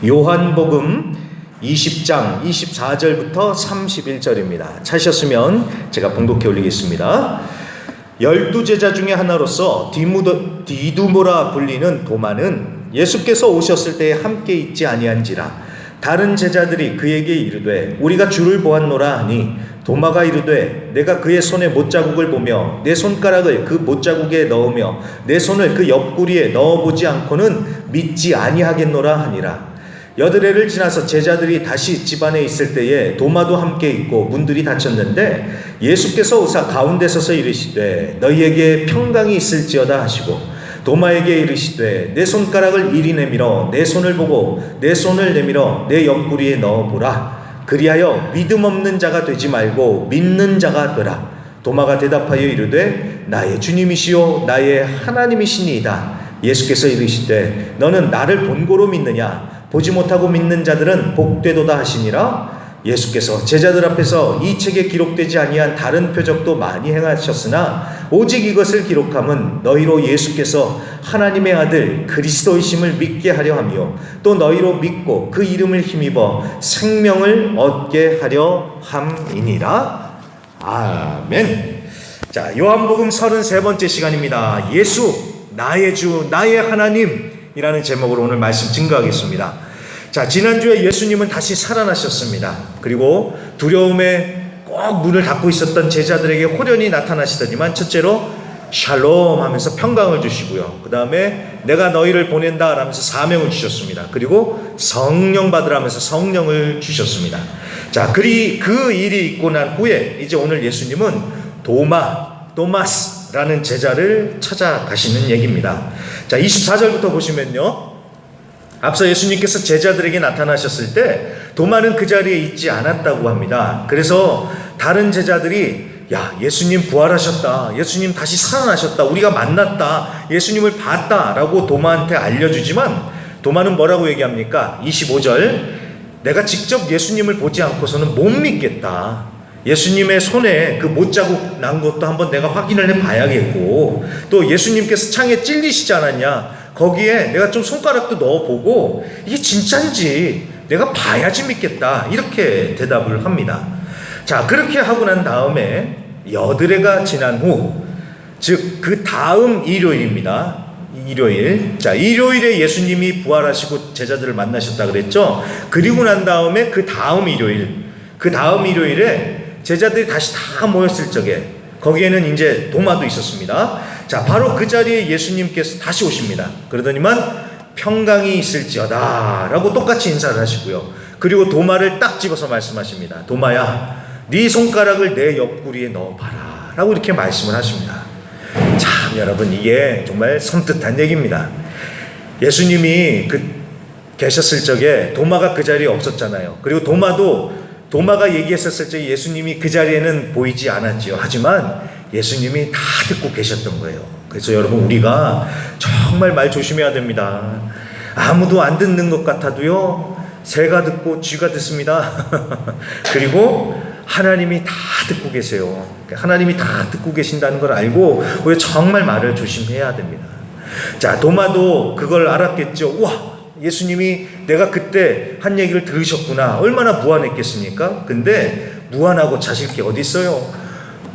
요한복음 20장 24절부터 31절입니다. 찾으셨으면 제가 봉독해 올리겠습니다. 12제자 중에 하나로서 디두모라 불리는 도마는 예수께서 오셨을 때에 함께 있지 아니한지라 다른 제자들이 그에게 이르되 우리가 주를 보았노라 하니 도마가 이르되 내가 그의 손에 못자국을 보며 내 손가락을 그 못자국에 넣으며 내 손을 그 옆구리에 넣어보지 않고는 믿지 아니하겠노라 하니라. 여드레를 지나서 제자들이 다시 집안에 있을 때에 도마도 함께 있고 문들이 닫혔는데 예수께서 오사 가운데 서서 이르시되 너희에게 평강이 있을지어다 하시고 도마에게 이르시되 내 손가락을 이리 내밀어 내 손을 보고 내 손을 내밀어 내 옆구리에 넣어보라. 그리하여 믿음 없는 자가 되지 말고 믿는 자가 되라. 도마가 대답하여 이르되 나의 주님이시요 나의 하나님이시니이다. 예수께서 이르시되 너는 나를 본고로 믿느냐? 보지 못하고 믿는 자들은 복되도다 하시니라. 예수께서 제자들 앞에서 이 책에 기록되지 아니한 다른 표적도 많이 행하셨으나 오직 이것을 기록함은 너희로 예수께서 하나님의 아들 그리스도이심을 믿게 하려 하며 또 너희로 믿고 그 이름을 힘입어 생명을 얻게 하려 함이니라. 아멘. 자, 요한복음 33번째 시간입니다. 예수 나의 주 나의 하나님이라는 제목으로 오늘 말씀 증거하겠습니다. 자, 지난주에 예수님은 다시 살아나셨습니다. 그리고 두려움에 꼭 문을 닫고 있었던 제자들에게 호련히 나타나시더니만 첫째로 샬롬 하면서 평강을 주시고요. 그 다음에 내가 너희를 보낸다 라면서 사명을 주셨습니다. 그리고 성령 받으라면서 성령을 주셨습니다. 자, 그 일이 있고 난 후에 이제 오늘 예수님은 도마스라는 제자를 찾아가시는 얘기입니다. 자, 24절부터 보시면요. 앞서 예수님께서 제자들에게 나타나셨을 때 도마는 그 자리에 있지 않았다고 합니다. 그래서 다른 제자들이 야, 예수님 부활하셨다. 예수님 다시 살아나셨다. 우리가 만났다. 예수님을 봤다. 라고 도마한테 알려주지만 도마는 뭐라고 얘기합니까? 25절 내가 직접 예수님을 보지 않고서는 못 믿겠다. 예수님의 손에 그 못자국 난 것도 한번 내가 확인을 해봐야겠고 또 예수님께서 창에 찔리시지 않았냐? 거기에 내가 좀 손가락도 넣어보고 이게 진짜인지 내가 봐야지 믿겠다. 이렇게 대답을 합니다. 자, 그렇게 하고 난 다음에 여드레가 지난 후, 즉 그 다음 일요일입니다. 일요일. 자, 일요일에 예수님이 부활하시고 제자들을 만나셨다 그랬죠. 그리고 난 다음에 그 다음 일요일에 제자들이 다시 다 모였을 적에 거기에는 이제 도마도 있었습니다. 자, 바로 그 자리에 예수님께서 다시 오십니다. 그러더니만 평강이 있을지어다 라고 똑같이 인사를 하시고요. 그리고 도마를 딱 집어서 말씀하십니다. 도마야, 네 손가락을 내 옆구리에 넣어봐라 라고 이렇게 말씀을 하십니다. 참 여러분, 이게 정말 섬뜩한 얘기입니다. 예수님이 계셨을 적에 도마가 그 자리에 없었잖아요. 그리고 도마가 얘기했었을 때 예수님이 그 자리에는 보이지 않았지요. 하지만 예수님이 다 듣고 계셨던 거예요. 그래서 여러분, 우리가 정말 말 조심해야 됩니다. 아무도 안 듣는 것 같아도요, 새가 듣고 쥐가 듣습니다. 그리고 하나님이 다 듣고 계세요. 하나님이 다 듣고 계신다는 걸 알고 우리가 정말 말을 조심해야 됩니다. 자, 도마도 그걸 알았겠죠. 우와, 예수님이 내가 그때 한 얘기를 들으셨구나. 얼마나 무안했겠습니까? 근데 무안하고 자실 게 어디 있어요?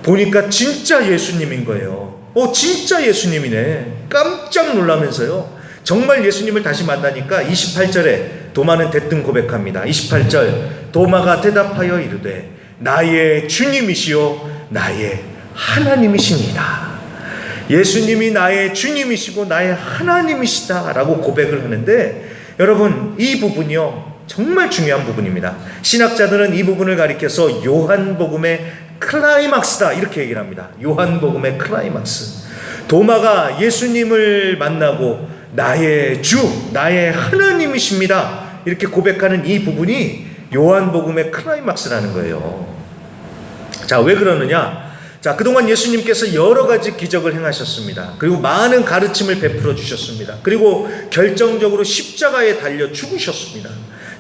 보니까 진짜 예수님인 거예요. 진짜 예수님이네. 깜짝 놀라면서요. 정말 예수님을 다시 만나니까 28절에 도마는 대뜸 고백합니다. 28절 도마가 대답하여 이르되 나의 주님이시요 나의 하나님이시니이다. 예수님이 나의 주님이시고 나의 하나님이시다 라고 고백을 하는데 여러분, 이 부분이요 정말 중요한 부분입니다. 신학자들은 이 부분을 가리켜서 요한복음의 클라이막스다 이렇게 얘기를 합니다. 요한복음의 클라이막스. 도마가 예수님을 만나고 나의 주 나의 하나님이십니다 이렇게 고백하는 이 부분이 요한복음의 클라이막스라는 거예요. 자, 왜 그러느냐? 자, 그동안 예수님께서 여러 가지 기적을 행하셨습니다. 그리고 많은 가르침을 베풀어 주셨습니다. 그리고 결정적으로 십자가에 달려 죽으셨습니다.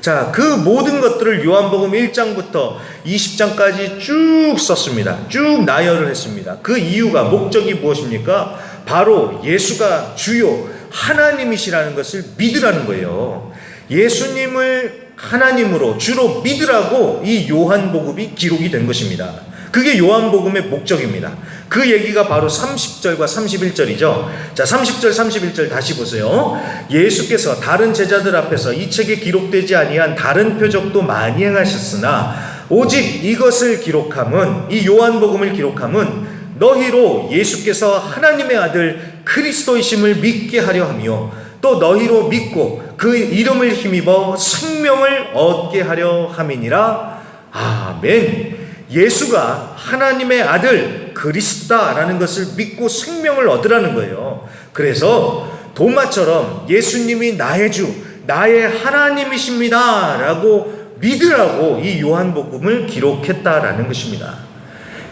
자, 그 모든 것들을 요한복음 1장부터 20장까지 쭉 썼습니다. 쭉 나열을 했습니다. 그 이유가, 목적이 무엇입니까? 바로 예수가 주요 하나님이시라는 것을 믿으라는 거예요. 예수님을 하나님으로 주로 믿으라고 이 요한복음이 기록이 된 것입니다. 그게 요한복음의 목적입니다. 그 얘기가 바로 30절과 31절이죠. 자, 30절, 31절 다시 보세요. 예수께서 다른 제자들 앞에서 이 책에 기록되지 아니한 다른 표적도 많이 행하셨으나 오직 이것을 기록함은, 이 요한복음을 기록함은 너희로 예수께서 하나님의 아들 그리스도이심을 믿게 하려 하며 또 너희로 믿고 그 이름을 힘입어 생명을 얻게 하려 함이니라. 아멘. 예수가 하나님의 아들 그리스도다라는 것을 믿고 생명을 얻으라는 거예요. 그래서 도마처럼 예수님이 나의 주, 나의 하나님이십니다 라고 믿으라고 이 요한복음을 기록했다라는 것입니다.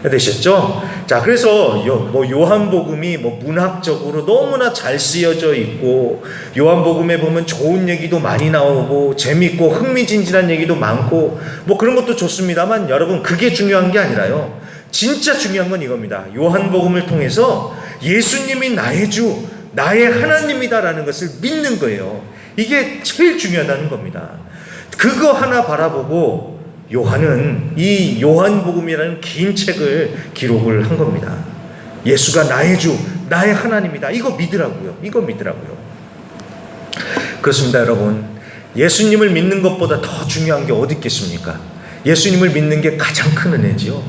되셨죠? 자, 그래서 요한복음이 문학적으로 너무나 잘 쓰여져 있고, 요한복음에 보면 좋은 얘기도 많이 나오고 재밌고 흥미진진한 얘기도 많고 그런 것도 좋습니다만, 여러분, 그게 중요한 게 아니라요, 진짜 중요한 건 이겁니다. 요한복음을 통해서 예수님이 나의 주, 나의 하나님이다라는 것을 믿는 거예요. 이게 제일 중요하다는 겁니다. 그거 하나 바라보고 요한은 이 요한복음이라는 긴 책을 기록을 한 겁니다. 예수가 나의 주, 나의 하나님이다. 이거 믿으라고요. 이거 믿으라고요. 그렇습니다, 여러분. 예수님을 믿는 것보다 더 중요한 게 어디 있겠습니까? 예수님을 믿는 게 가장 큰 은혜지요.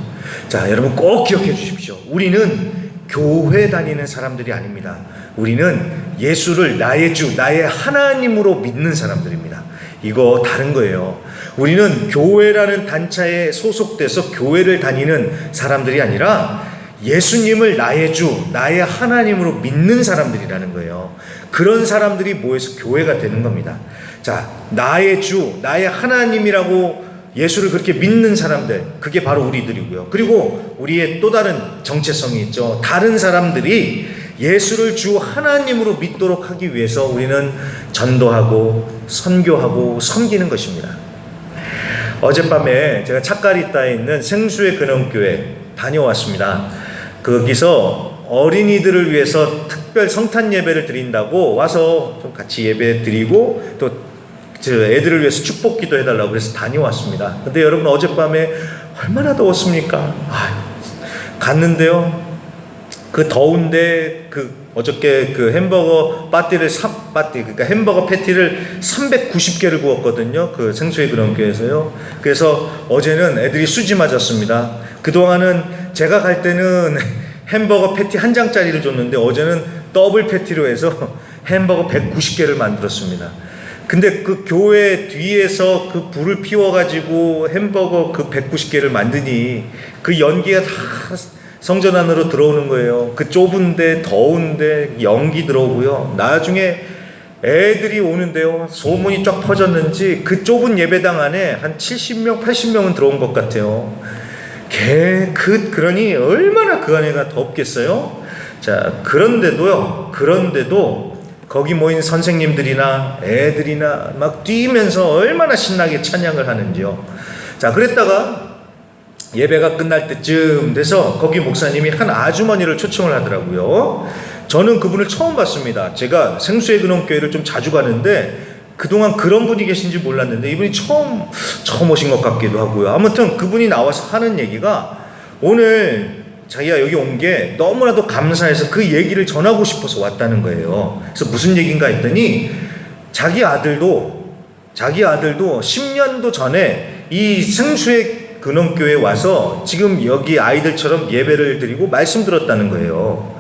자, 여러분 꼭 기억해 주십시오. 우리는 교회 다니는 사람들이 아닙니다. 우리는 예수를 나의 주, 나의 하나님으로 믿는 사람들입니다. 이거 다른 거예요. 우리는 교회라는 단체에 소속돼서 교회를 다니는 사람들이 아니라 예수님을 나의 주, 나의 하나님으로 믿는 사람들이라는 거예요. 그런 사람들이 모여서 교회가 되는 겁니다. 자, 나의 주, 나의 하나님이라고 예수를 그렇게 믿는 사람들, 그게 바로 우리들이고요. 그리고 우리의 또 다른 정체성이 있죠. 다른 사람들이 예수를 주 하나님으로 믿도록 하기 위해서 우리는 전도하고 선교하고 섬기는 것입니다. 어젯밤에 제가 착가리따에 있는 생수의 근원교회 다녀왔습니다. 거기서 어린이들을 위해서 특별 성탄 예배를 드린다고 와서 좀 같이 예배 드리고 또 애들을 위해서 축복 기도 해달라고 그래서 다녀왔습니다. 근데 여러분, 어젯밤에 얼마나 더웠습니까? 갔는데요, 그 더운데 어저께 햄버거 그러니까 햄버거 패티를 390개를 구웠거든요. 그 생수의 근원교회에서요. 그래서 어제는 애들이 수지 맞았습니다. 그동안은 제가 갈 때는 햄버거 패티 한 장짜리를 줬는데 어제는 더블 패티로 해서 햄버거 190개를 만들었습니다. 근데 그 교회 뒤에서 그 불을 피워가지고 햄버거 190개를 만드니 그 연기가 다 성전 안으로 들어오는 거예요. 그 좁은데 더운데 연기 들어오고요. 나중에 애들이 오는데요, 소문이 쫙 퍼졌는지 그 좁은 예배당 안에 한 70명, 80명은 들어온 것 같아요. 그러니 얼마나 그 안에가 덥겠어요? 자, 그런데도 거기 모인 선생님들이나 애들이나 막 뛰면서 얼마나 신나게 찬양을 하는지요. 자, 그랬다가 예배가 끝날 때쯤 돼서 거기 목사님이 한 아주머니를 초청을 하더라고요. 저는 그분을 처음 봤습니다. 제가 생수의 근원교회를 좀 자주 가는데 그동안 그런 분이 계신지 몰랐는데 이분이 처음 오신 것 같기도 하고요. 아무튼 그분이 나와서 하는 얘기가, 오늘 자기가 여기 온 게 너무나도 감사해서 그 얘기를 전하고 싶어서 왔다는 거예요. 그래서 무슨 얘기인가 했더니 자기 아들도 10년도 전에 이 생수의 근원교회에 와서 지금 여기 아이들처럼 예배를 드리고 말씀 들었다는 거예요.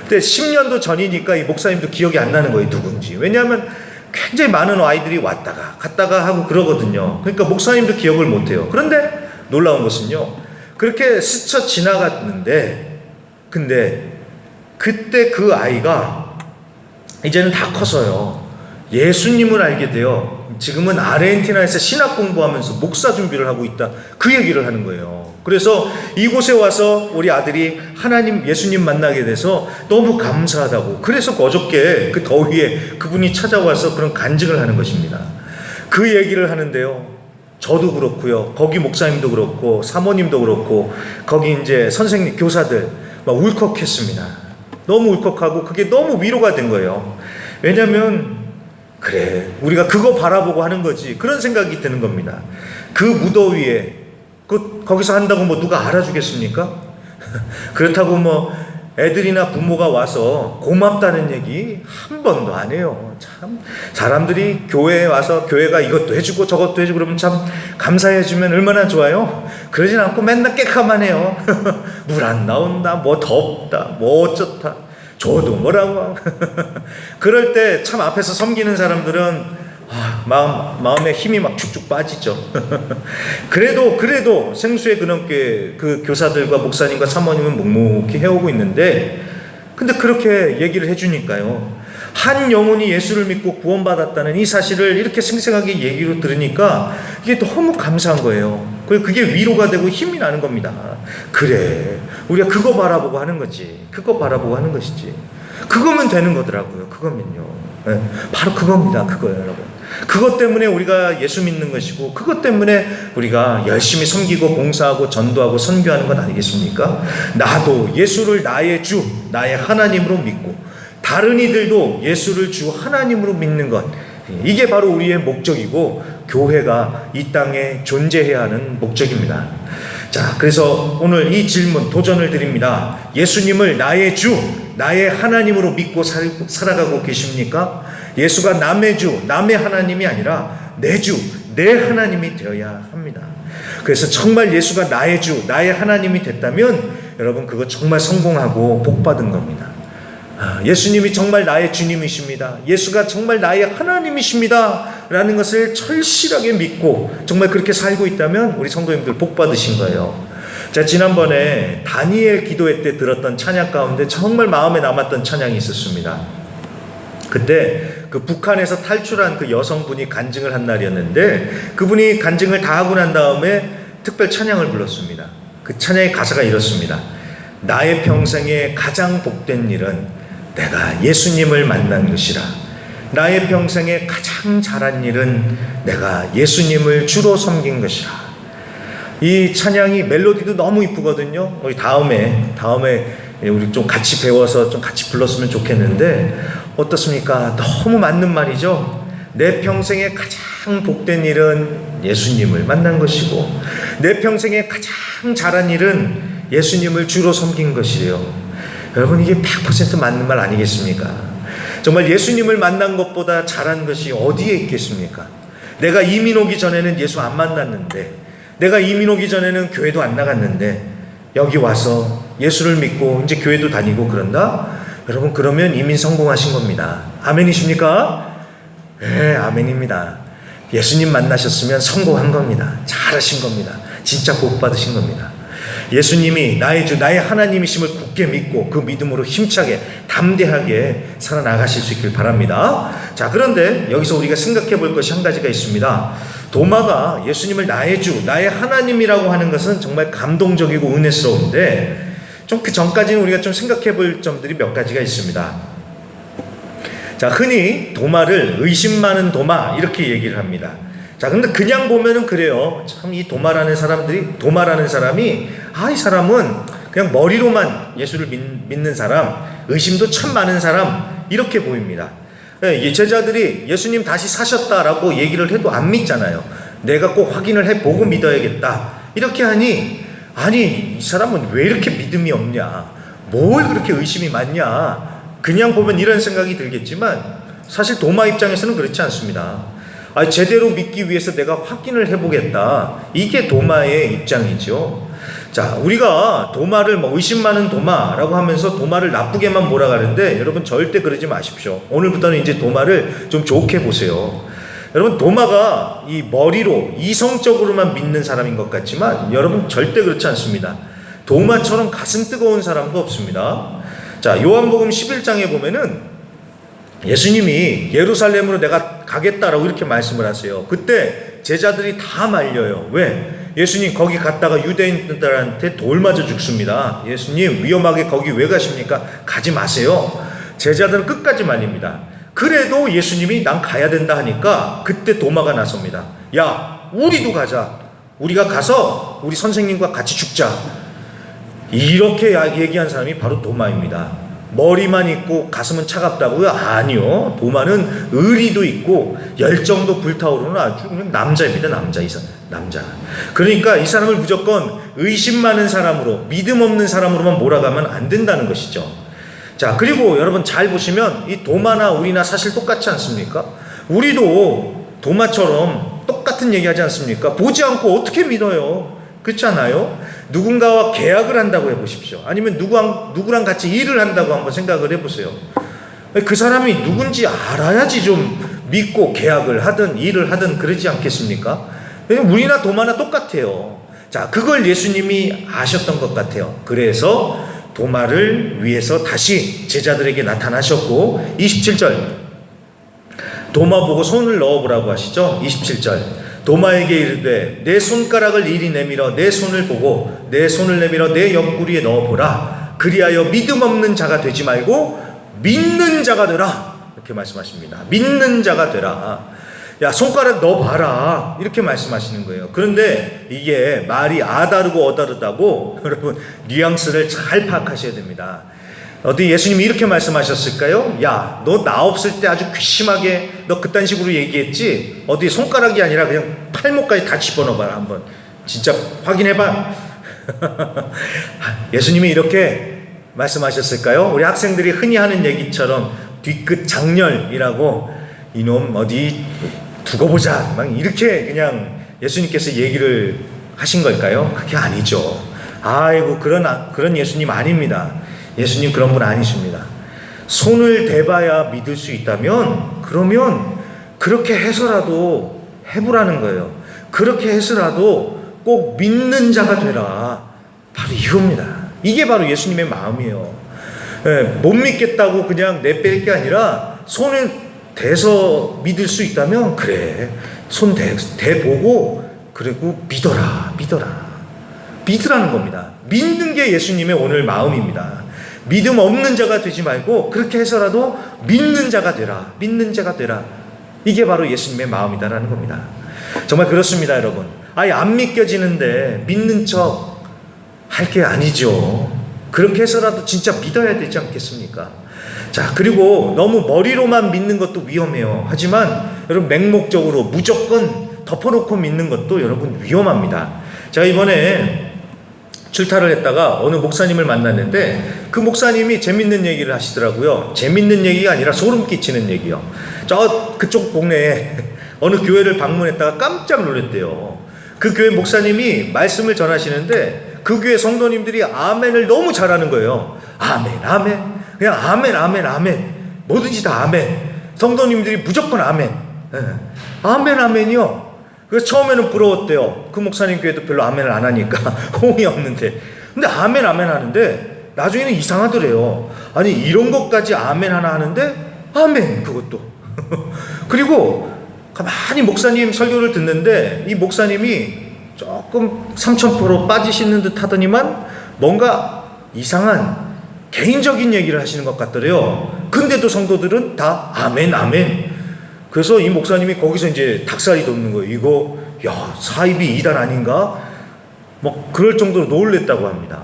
근데 10년도 전이니까 이 목사님도 기억이 안 나는 거예요, 누군지. 왜냐하면 굉장히 많은 아이들이 왔다가 갔다가 하고 그러거든요. 그러니까 목사님도 기억을 못해요. 그런데 놀라운 것은요, 그렇게 스쳐 지나갔는데, 근데 그때 그 아이가 이제는 다 커서요, 예수님을 알게 돼요. 지금은 아르헨티나에서 신학 공부하면서 목사 준비를 하고 있다, 그 얘기를 하는 거예요. 그래서 이곳에 와서 우리 아들이 예수님 만나게 돼서 너무 감사하다고, 그래서 어저께 그 더위에 그분이 찾아와서 그런 간증을 하는 것입니다. 그 얘기를 하는데요, 저도 그렇고요, 거기 목사님도 그렇고 사모님도 그렇고 거기 이제 선생님, 교사들 막 울컥했습니다. 너무 울컥하고 그게 너무 위로가 된 거예요. 왜냐하면 그래, 우리가 그거 바라보고 하는 거지. 그런 생각이 드는 겁니다. 그 무더위에 거기서 한다고 뭐 누가 알아주겠습니까? 그렇다고 뭐 애들이나 부모가 와서 고맙다는 얘기 한 번도 안 해요. 참 사람들이 교회에 와서 교회가 이것도 해주고 저것도 해주고 그러면 참 감사해주면 얼마나 좋아요. 그러진 않고 맨날 깨까만 해요. 물 안 나온다, 뭐 덥다, 뭐 어쩌다, 저도 뭐라고. 그럴 때 참 앞에서 섬기는 사람들은 마음에 힘이 막 축축 빠지죠. 그래도 생수의 근원교회 그 교사들과 목사님과 사모님은 묵묵히 해오고 있는데, 근데 그렇게 얘기를 해주니까요, 한 영혼이 예수를 믿고 구원받았다는 이 사실을 이렇게 생생하게 얘기로 들으니까 이게 너무 감사한 거예요. 그게 위로가 되고 힘이 나는 겁니다. 그래, 우리가 그거 바라보고 하는 거지. 그거 바라보고 하는 것이지. 그거면 되는 거더라고요. 그거면요. 네, 바로 그겁니다. 그거예요, 여러분. 그것 때문에 우리가 예수 믿는 것이고, 그것 때문에 우리가 열심히 섬기고 봉사하고 전도하고 선교하는 것 아니겠습니까? 나도 예수를 나의 주, 나의 하나님으로 믿고 다른 이들도 예수를 주 하나님으로 믿는 것, 이게 바로 우리의 목적이고 교회가 이 땅에 존재해야 하는 목적입니다. 자, 그래서 오늘 이 질문 도전을 드립니다. 예수님을 나의 주, 나의 하나님으로 믿고 살아가고 계십니까? 예수가 남의 주, 남의 하나님이 아니라 내 주, 내 하나님이 되어야 합니다. 그래서 정말 예수가 나의 주, 나의 하나님이 됐다면 여러분 그거 정말 성공하고 복받은 겁니다. 예수님이 정말 나의 주님이십니다. 예수가 정말 나의 하나님이십니다. 라는 것을 철실하게 믿고 정말 그렇게 살고 있다면 우리 성도님들 복받으신 거예요. 자, 지난번에 다니엘 기도회 때 들었던 찬양 가운데 정말 마음에 남았던 찬양이 있었습니다. 그때 그 북한에서 탈출한 그 여성분이 간증을 한 날이었는데, 그분이 간증을 다 하고 난 다음에 특별 찬양을 불렀습니다. 그 찬양의 가사가 이렇습니다. 나의 평생에 가장 복된 일은 내가 예수님을 만난 것이라. 나의 평생에 가장 잘한 일은 내가 예수님을 주로 섬긴 것이라. 이 찬양이 멜로디도 너무 이쁘거든요. 우리 다음에 우리 좀 같이 배워서 좀 같이 불렀으면 좋겠는데, 어떻습니까? 너무 맞는 말이죠. 내 평생에 가장 복된 일은 예수님을 만난 것이고, 내 평생에 가장 잘한 일은 예수님을 주로 섬긴 것이래요. 여러분, 이게 100% 맞는 말 아니겠습니까? 정말 예수님을 만난 것보다 잘한 것이 어디에 있겠습니까? 내가 이민 오기 전에는 예수 안 만났는데, 내가 이민 오기 전에는 교회도 안 나갔는데 여기 와서 예수를 믿고 이제 교회도 다니고 그런다? 여러분, 그러면 이민 성공하신 겁니다. 아멘이십니까? 네, 아멘입니다. 예수님 만나셨으면 성공한 겁니다. 잘하신 겁니다. 진짜 복 받으신 겁니다. 예수님이 나의 주, 나의 하나님이심을 굳게 믿고 그 믿음으로 힘차게 담대하게 살아나가실 수 있길 바랍니다. 자, 그런데 여기서 우리가 생각해 볼 것이 한 가지가 있습니다. 도마가 예수님을 나의 주, 나의 하나님이라고 하는 것은 정말 감동적이고 은혜스러운데, 좀 그 전까지는 우리가 좀 생각해 볼 점들이 몇 가지가 있습니다. 자, 흔히 도마를 의심 많은 도마 이렇게 얘기를 합니다. 자, 근데 그냥 보면은 그래요. 참 이 도마라는 사람이 이 사람은 그냥 머리로만 예수를 믿는 사람, 의심도 참 많은 사람, 이렇게 보입니다. 제자들이 예수님 다시 사셨다라고 얘기를 해도 안 믿잖아요. 내가 꼭 확인을 해보고 믿어야겠다. 이렇게 하니, 아니, 이 사람은 왜 이렇게 믿음이 없냐? 뭘 그렇게 의심이 많냐? 그냥 보면 이런 생각이 들겠지만 사실 도마 입장에서는 그렇지 않습니다. 제대로 믿기 위해서 내가 확인을 해보겠다. 이게 도마의 입장이죠. 자, 우리가 도마를 의심 많은 도마라고 하면서 도마를 나쁘게만 몰아가는데, 여러분 절대 그러지 마십시오. 오늘부터는 이제 도마를 좀 좋게 보세요. 여러분, 도마가 이 머리로 이성적으로만 믿는 사람인 것 같지만 여러분 절대 그렇지 않습니다. 도마처럼 가슴 뜨거운 사람도 없습니다. 자, 요한복음 11장에 보면은 예수님이 예루살렘으로 내가 가겠다라고 이렇게 말씀을 하세요. 그때 제자들이 다 말려요. 왜? 예수님 거기 갔다가 유대인들한테 돌 맞아 죽습니다. 예수님 위험하게 거기 왜 가십니까? 가지 마세요. 제자들은 끝까지 말립니다. 그래도 예수님이 난 가야 된다 하니까 그때 도마가 나섭니다. 야, 우리도 가자. 우리가 가서 우리 선생님과 같이 죽자. 이렇게 얘기한 사람이 바로 도마입니다. 머리만 있고 가슴은 차갑다고요? 아니요. 도마는 의리도 있고 열정도 불타오르는 아주 남자입니다. 남자. 그러니까 이 사람을 무조건 의심 많은 사람으로, 믿음 없는 사람으로만 몰아가면 안 된다는 것이죠. 자, 그리고 여러분 잘 보시면 이 도마나 우리나 사실 똑같지 않습니까? 우리도 도마처럼 똑같은 얘기 하지 않습니까? 보지 않고 어떻게 믿어요? 그렇지 않아요? 누군가와 계약을 한다고 해보십시오. 아니면 누구랑 같이 일을 한다고 한번 생각을 해보세요. 그 사람이 누군지 알아야지 좀 믿고 계약을 하든 일을 하든 그러지 않겠습니까? 우리나 도마나 똑같아요. 자, 그걸 예수님이 아셨던 것 같아요. 그래서 도마를 위해서 다시 제자들에게 나타나셨고, 27절 도마 보고 손을 넣어보라고 하시죠. 27절 도마에게 이르되 내 손가락을 이리 내밀어 내 손을 보고 내 손을 내밀어 내 옆구리에 넣어보라. 그리하여 믿음 없는 자가 되지 말고 믿는 자가 되라. 이렇게 말씀하십니다. 믿는 자가 되라. 야, 손가락 넣어봐라. 이렇게 말씀하시는 거예요. 그런데 이게 말이 아다르고 어다르다고 여러분 뉘앙스를 잘 파악하셔야 됩니다. 어디 예수님이 이렇게 말씀하셨을까요? 야, 너 나 없을 때 아주 괘씸하게 너 그딴 식으로 얘기했지? 어디 손가락이 아니라 그냥 팔목까지 다 집어넣어봐라 한번. 진짜 확인해봐. 예수님이 이렇게 말씀하셨을까요? 우리 학생들이 흔히 하는 얘기처럼 뒤끝 장렬이라고 이놈 어디 두고 보자 막 이렇게 그냥 예수님께서 얘기를 하신 걸까요? 그게 아니죠. 아이고 그런 예수님 아닙니다. 예수님 그런 분 아니십니다. 손을 대봐야 믿을 수 있다면 그러면 그렇게 해서라도 해보라는 거예요. 그렇게 해서라도 꼭 믿는 자가 되라. 바로 이겁니다. 이게 바로 예수님의 마음이에요. 못 믿겠다고 그냥 내뺄 게 아니라 손을 대서 믿을 수 있다면 그래 손 대보고 그리고 믿으라는 겁니다. 믿는 게 예수님의 오늘 마음입니다. 믿음 없는 자가 되지 말고 그렇게 해서라도 믿는 자가 되라. 이게 바로 예수님의 마음이다라는 겁니다. 정말 그렇습니다, 여러분. 아예 안 믿겨지는데 믿는 척 할 게 아니죠. 그렇게 해서라도 진짜 믿어야 되지 않겠습니까? 자, 그리고 너무 머리로만 믿는 것도 위험해요. 하지만 여러분 맹목적으로 무조건 덮어놓고 믿는 것도 여러분 위험합니다. 제가 이번에 출타를 했다가 어느 목사님을 만났는데 그 목사님이 재밌는 얘기를 하시더라고요. 재밌는 얘기가 아니라 소름 끼치는 얘기요. 저 그쪽 동네에 어느 교회를 방문했다가 깜짝 놀랐대요. 그 교회 목사님이 말씀을 전하시는데 그 교회 성도님들이 아멘을 너무 잘하는 거예요. 아멘. 그냥 아멘. 뭐든지 다 아멘. 성도님들이 무조건 아멘. 아멘이요. 그래서 처음에는 부러웠대요. 그 목사님 교회도 별로 아멘을 안 하니까 호응이 없는데. 근데 아멘 하는데 나중에는 이상하더래요. 아니 이런 것까지 아멘 하나 하는데 아멘 그것도. 그리고 가만히 목사님 설교를 듣는데 이 목사님이 조금 삼천포로 빠지시는 듯 하더니만 뭔가 이상한 개인적인 얘기를 하시는 것 같더래요. 근데도 성도들은 다 아멘. 그래서 이 목사님이 거기서 이제 닭살이 돋는 거예요. 이거 야 사입이 이단 아닌가? 뭐 그럴 정도로 놀랬다고 합니다.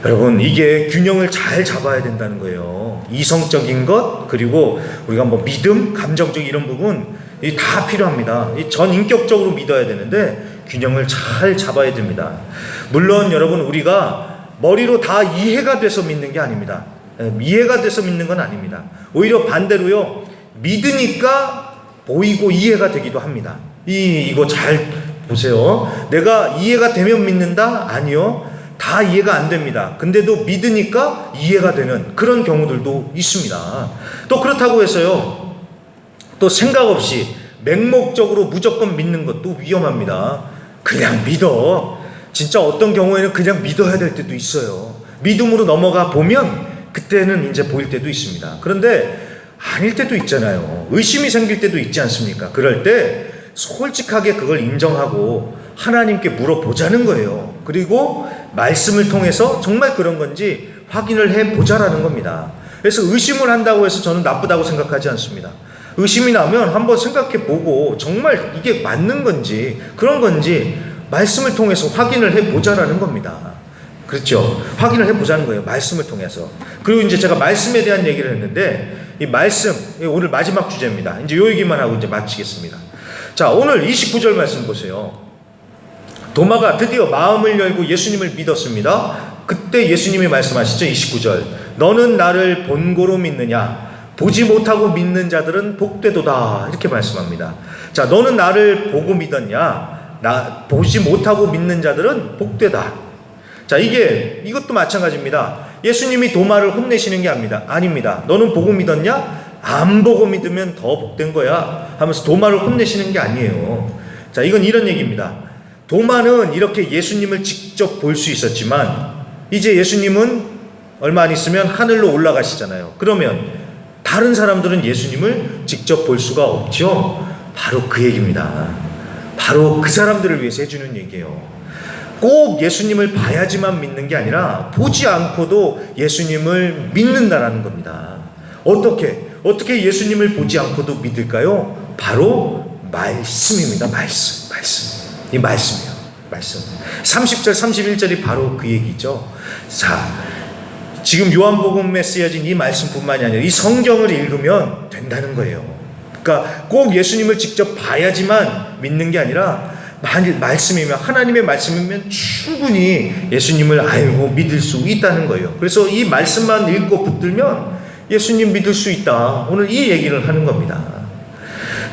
여러분 이게 균형을 잘 잡아야 된다는 거예요. 이성적인 것 그리고 우리가 뭐 믿음, 감정적 이런 부분 이 다 필요합니다. 이 전인격적으로 믿어야 되는데 균형을 잘 잡아야 됩니다. 물론 여러분 우리가 머리로 다 이해가 돼서 믿는 게 아닙니다. 이해가 돼서 믿는 건 아닙니다. 오히려 반대로요. 믿으니까 보이고 이해가 되기도 합니다. 이거 잘 보세요. 내가 이해가 되면 믿는다? 아니요. 다 이해가 안 됩니다. 근데도 믿으니까 이해가 되는 그런 경우들도 있습니다. 또 그렇다고 해서요. 또 생각 없이 맹목적으로 무조건 믿는 것도 위험합니다. 그냥 믿어. 진짜 어떤 경우에는 그냥 믿어야 될 때도 있어요. 믿음으로 넘어가 보면 그때는 이제 보일 때도 있습니다. 그런데 아닐 때도 있잖아요. 의심이 생길 때도 있지 않습니까? 그럴 때 솔직하게 그걸 인정하고 하나님께 물어보자는 거예요. 그리고 말씀을 통해서 정말 그런 건지 확인을 해보자라는 겁니다. 그래서 의심을 한다고 해서 저는 나쁘다고 생각하지 않습니다. 의심이 나면 한번 생각해보고 정말 이게 맞는 건지 그런 건지 말씀을 통해서 확인을 해보자라는 겁니다. 그렇죠. 확인을 해보자는 거예요. 말씀을 통해서. 그리고 이제 제가 말씀에 대한 얘기를 했는데, 이 말씀, 오늘 마지막 주제입니다. 이제 요 얘기만 하고 이제 마치겠습니다. 자, 오늘 29절 말씀 보세요. 도마가 드디어 마음을 열고 예수님을 믿었습니다. 그때 예수님이 말씀하시죠. 29절. 너는 나를 본고로 믿느냐? 보지 못하고 믿는 자들은 복되도다. 이렇게 말씀합니다. 자, 너는 나를 보고 믿었냐? 보지 못하고 믿는 자들은 복되다. 자, 이것도 마찬가지입니다. 예수님이 도마를 혼내시는 게 아닙니다. 너는 보고 믿었냐? 안 보고 믿으면 더 복된 거야. 하면서 도마를 혼내시는 게 아니에요. 자, 이건 이런 얘기입니다. 도마는 이렇게 예수님을 직접 볼 수 있었지만, 이제 예수님은 얼마 안 있으면 하늘로 올라가시잖아요. 그러면 다른 사람들은 예수님을 직접 볼 수가 없죠. 바로 그 얘기입니다. 바로 그 사람들을 위해서 해주는 얘기예요. 꼭 예수님을 봐야지만 믿는 게 아니라 보지 않고도 예수님을 믿는다라는 겁니다. 어떻게 예수님을 보지 않고도 믿을까요? 바로 말씀입니다. 말씀. 이 말씀이에요. 말씀. 30절, 31절이 바로 그 얘기죠. 자, 지금 요한복음에 쓰여진 이 말씀뿐만이 아니라 이 성경을 읽으면 된다는 거예요. 그러니까 꼭 예수님을 직접 봐야지만 믿는 게 아니라 말씀이면, 하나님의 말씀이면 충분히 예수님을 알고 믿을 수 있다는 거예요. 그래서 이 말씀만 읽고 붙들면 예수님 믿을 수 있다. 오늘 이 얘기를 하는 겁니다.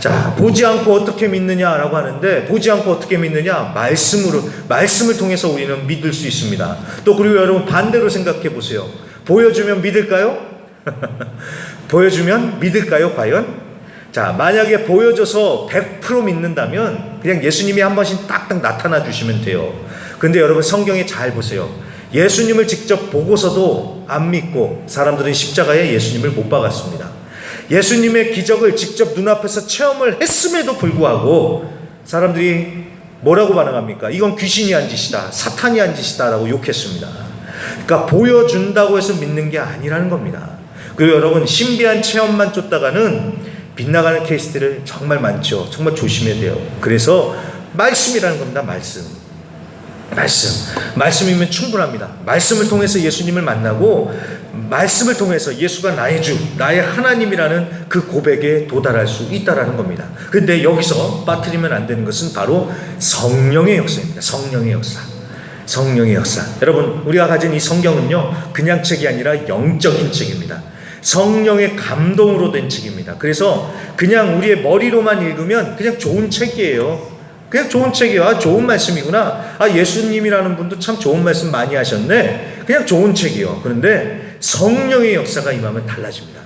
자, 보지 않고 어떻게 믿느냐라고 하는데, 보지 않고 어떻게 믿느냐? 말씀을 통해서 우리는 믿을 수 있습니다. 또 그리고 여러분 반대로 생각해 보세요. 보여주면 믿을까요? 보여주면 믿을까요, 과연? 자, 만약에 보여줘서 100% 믿는다면 그냥 예수님이 한 번씩 딱딱 나타나 주시면 돼요. 근데 여러분 성경에 잘 보세요. 예수님을 직접 보고서도 안 믿고 사람들은 십자가에 예수님을 못 박았습니다. 예수님의 기적을 직접 눈앞에서 체험을 했음에도 불구하고 사람들이 뭐라고 반응합니까? 이건 귀신이 한 짓이다, 사탄이 한 짓이다 라고 욕했습니다. 그러니까 보여준다고 해서 믿는 게 아니라는 겁니다. 그리고 여러분 신비한 체험만 쫓다가는 빗나가는 케이스들을 정말 많죠. 정말 조심해야 돼요. 그래서 말씀이라는 겁니다. 말씀이면 충분합니다. 말씀을 통해서 예수님을 만나고 말씀을 통해서 예수가 나의 주, 나의 하나님이라는 그 고백에 도달할 수 있다라는 겁니다. 그런데 여기서 빠뜨리면 안 되는 것은 바로 성령의 역사입니다. 성령의 역사. 여러분, 우리가 가진 이 성경은요, 그냥 책이 아니라 영적인 책입니다. 성령의 감동으로 된 책입니다. 그래서 그냥 우리의 머리로만 읽으면 그냥 좋은 책이에요. 그냥 좋은 책이에요. 아, 좋은 말씀이구나. 아, 예수님이라는 분도 참 좋은 말씀 많이 하셨네. 그냥 좋은 책이요. 그런데 성령의 역사가 임하면 달라집니다.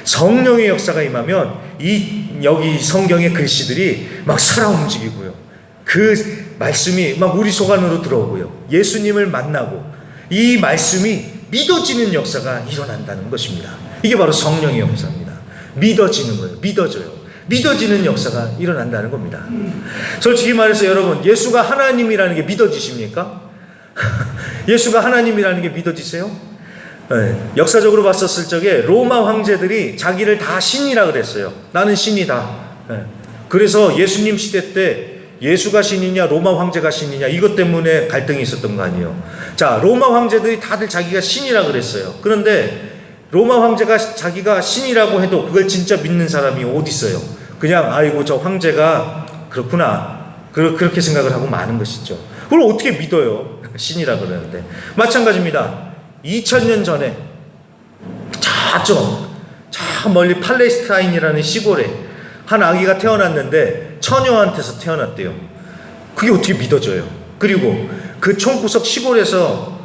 성령의 역사가 임하면 여기 성경의 글씨들이 막 살아 움직이고요. 그 말씀이 막 우리 속 안으로 들어오고요. 예수님을 만나고 이 말씀이 믿어지는 역사가 일어난다는 것입니다. 이게 바로 성령의 역사입니다. 믿어지는 거예요. 믿어지는 역사가 일어난다는 겁니다. 솔직히 말해서 여러분, 예수가 하나님이라는 게 믿어지십니까? 예수가 하나님이라는 게 믿어지세요? 네, 역사적으로 봤었을 적에 로마 황제들이 자기를 다 신이라 그랬어요. 나는 신이다. 네, 그래서 예수님 시대 때 예수가 신이냐 로마 황제가 신이냐 이것 때문에 갈등이 있었던 거 아니에요. 자, 로마 황제들이 다들 자기가 신이라 그랬어요. 그런데 로마 황제가 자기가 신이라고 해도 그걸 진짜 믿는 사람이 어디 있어요? 그냥 아이고 저 황제가 그렇구나 그렇게 생각을 하고 마는 것이죠. 그걸 어떻게 믿어요? 신이라 그러는데. 마찬가지입니다. 2000년 전에 저 멀리 팔레스타인이라는 시골에 한 아기가 태어났는데 처녀한테서 태어났대요. 그게 어떻게 믿어져요? 그리고 그 총구석 시골에서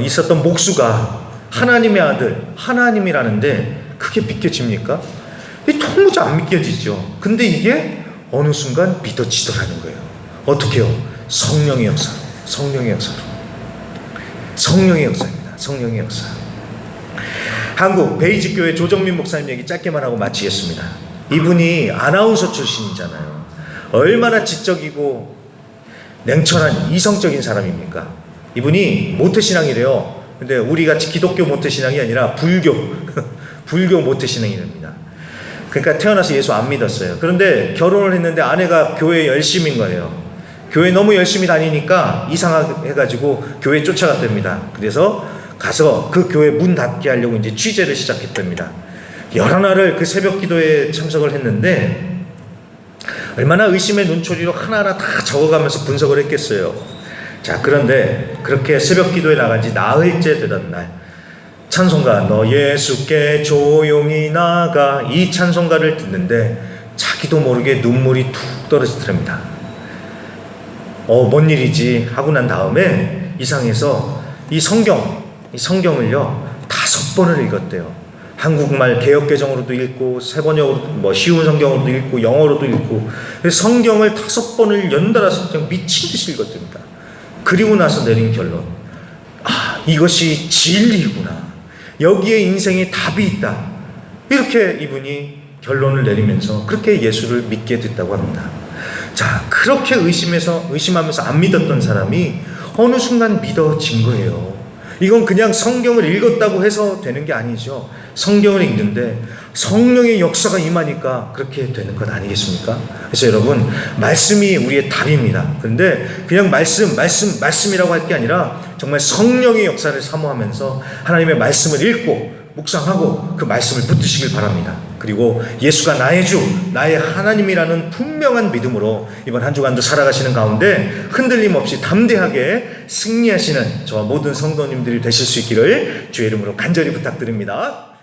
있었던 목수가 하나님의 아들, 하나님이라는데 그게 믿겨집니까? 도무지 안 믿겨지죠. 근데 이게 어느 순간 믿어지더라는 거예요. 어떻게요? 성령의 역사로. 성령의 역사입니다. 성령의 역사. 한국 베이직교회 조정민 목사님 얘기 짧게만 하고 마치겠습니다. 이분이 아나운서 출신이잖아요. 얼마나 지적이고 냉철한 이성적인 사람입니까? 이분이 모태신앙이래요. 근데 우리 같이 기독교 모태신앙이 아니라 불교 모태신앙입니다. 그러니까 태어나서 예수 안 믿었어요. 그런데 결혼을 했는데 아내가 교회 열심인 거예요. 교회 너무 열심히 다니니까 이상해가지고 교회 쫓아갔답니다. 그래서 가서 그 교회 문 닫게 하려고 이제 취재를 시작했답니다. 여러 날을 그 새벽 기도에 참석을 했는데 얼마나 의심의 눈초리로 하나하나 다 적어가면서 분석을 했겠어요. 자, 그런데 그렇게 새벽 기도에 나간 지 나흘째 되던 날, 찬송가 너 예수께 조용히 나가, 이 찬송가를 듣는데 자기도 모르게 눈물이 툭 떨어지더랍니다. 뭔 일이지 하고 난 다음에 이상해서 이 성경을요 5번을 읽었대요. 한국말 개역개정으로도 읽고 세번역으로 쉬운 성경으로도 읽고 영어로도 읽고, 성경을 5번을 연달아서 그냥 미친 듯이 읽었답니다. 그리고 나서 내린 결론, 이것이 진리구나, 여기에 인생의 답이 있다, 이렇게 이분이 결론을 내리면서 그렇게 예수를 믿게 됐다고 합니다. 자, 그렇게 의심하면서 안 믿었던 사람이 어느 순간 믿어진 거예요. 이건 그냥 성경을 읽었다고 해서 되는 게 아니죠. 성경을 읽는데 성령의 역사가 임하니까 그렇게 되는 것 아니겠습니까? 그래서 여러분, 말씀이 우리의 답입니다. 그런데 그냥 말씀이라고 할 게 아니라 정말 성령의 역사를 사모하면서 하나님의 말씀을 읽고 묵상하고 그 말씀을 붙드시길 바랍니다. 그리고 예수가 나의 주, 나의 하나님이라는 분명한 믿음으로 이번 한 주간도 살아가시는 가운데 흔들림 없이 담대하게 승리하시는 저와 모든 성도님들이 되실 수 있기를 주의 이름으로 간절히 부탁드립니다.